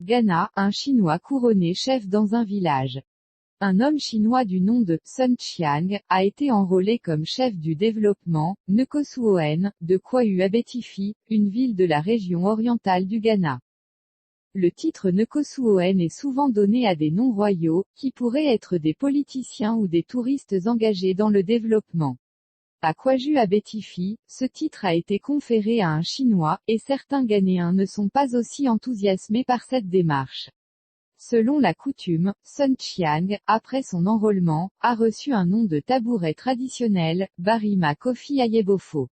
Ghana, un Chinois couronné chef dans un village. Un homme chinois du nom de Sun Qiang a été enrôlé comme chef du développement, Nkosuoen, de Kwahu Abetifi, une ville de la région orientale du Ghana. Le titre Nkosuoen est souvent donné à des noms royaux, qui pourraient être des politiciens ou des touristes engagés dans le développement. À Kwahu Abetifi, ce titre a été conféré à un Chinois, et certains Ghanéens ne sont pas aussi enthousiasmés par cette démarche. Selon la coutume, Sun Qiang, après son enrôlement, a reçu un nom de tabouret traditionnel, Barima Kofi Ayebofo.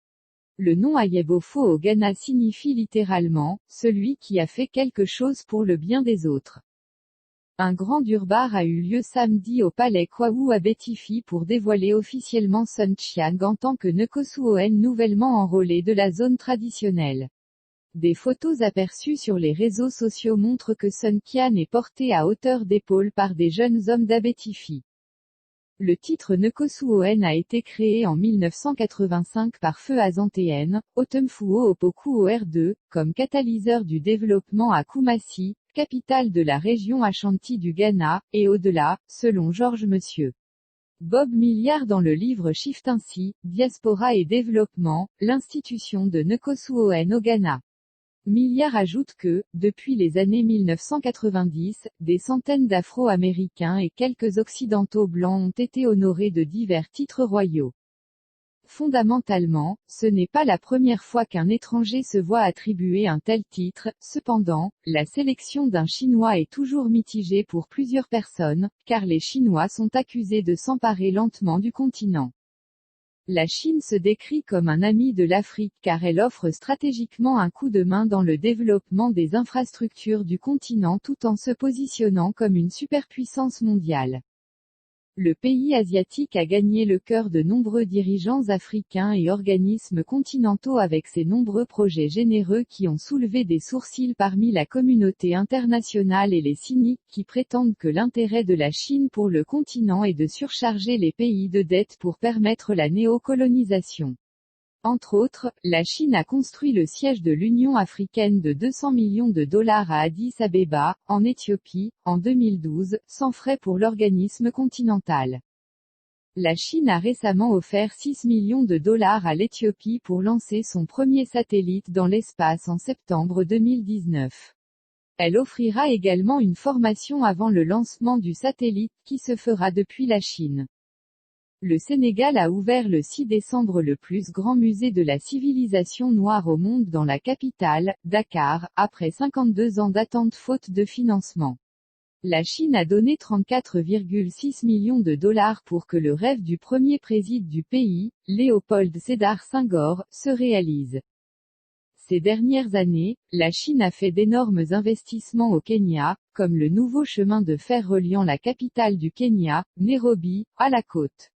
Le nom Ayebofo au Ghana signifie littéralement « celui qui a fait quelque chose pour le bien des autres ». Un grand durbar a eu lieu samedi au palais Kwahu Abetifi pour dévoiler officiellement Sun Qiang en tant que Nkosuoen nouvellement enrôlé de la zone traditionnelle. Des photos aperçues sur les réseaux sociaux montrent que Sun Qiang est porté à hauteur d'épaule par des jeunes hommes d'Abetifi. Le titre Nkosuoen a été créé en 1985 par Feu Azantéenne, Otumfuo Opoku OR2, comme catalyseur du développement à Kumasi, capitale de la région Ashanti du Ghana, et au-delà, selon Georges Monsieur. Bob Milliard dans le livre Chieftaincy, Diaspora et Développement, l'institution de Nkosuoen au Ghana. Milliard ajoute que, depuis les années 1990, des centaines d'Afro-Américains et quelques Occidentaux blancs ont été honorés de divers titres royaux. Fondamentalement, ce n'est pas la première fois qu'un étranger se voit attribuer un tel titre, cependant, la sélection d'un Chinois est toujours mitigée pour plusieurs personnes, car les Chinois sont accusés de s'emparer lentement du continent. La Chine se décrit comme un ami de l'Afrique car elle offre stratégiquement un coup de main dans le développement des infrastructures du continent tout en se positionnant comme une superpuissance mondiale. Le pays asiatique a gagné le cœur de nombreux dirigeants africains et organismes continentaux avec ses nombreux projets généreux qui ont soulevé des sourcils parmi la communauté internationale et les cyniques qui prétendent que l'intérêt de la Chine pour le continent est de surcharger les pays de dettes pour permettre la néocolonisation. Entre autres, la Chine a construit le siège de l'Union africaine de 200 millions de dollars à Addis Abeba, en Éthiopie, en 2012, sans frais pour l'organisme continental. La Chine a récemment offert 6 millions de dollars à l'Éthiopie pour lancer son premier satellite dans l'espace en septembre 2019. Elle offrira également une formation avant le lancement du satellite qui se fera depuis la Chine. Le Sénégal a ouvert le 6 décembre le plus grand musée de la civilisation noire au monde dans la capitale, Dakar, après 52 ans d'attente faute de financement. La Chine a donné 34,6 millions de dollars pour que le rêve du premier président du pays, Léopold Sédar Senghor, se réalise. Ces dernières années, la Chine a fait d'énormes investissements au Kenya, comme le nouveau chemin de fer reliant la capitale du Kenya, Nairobi, à la côte.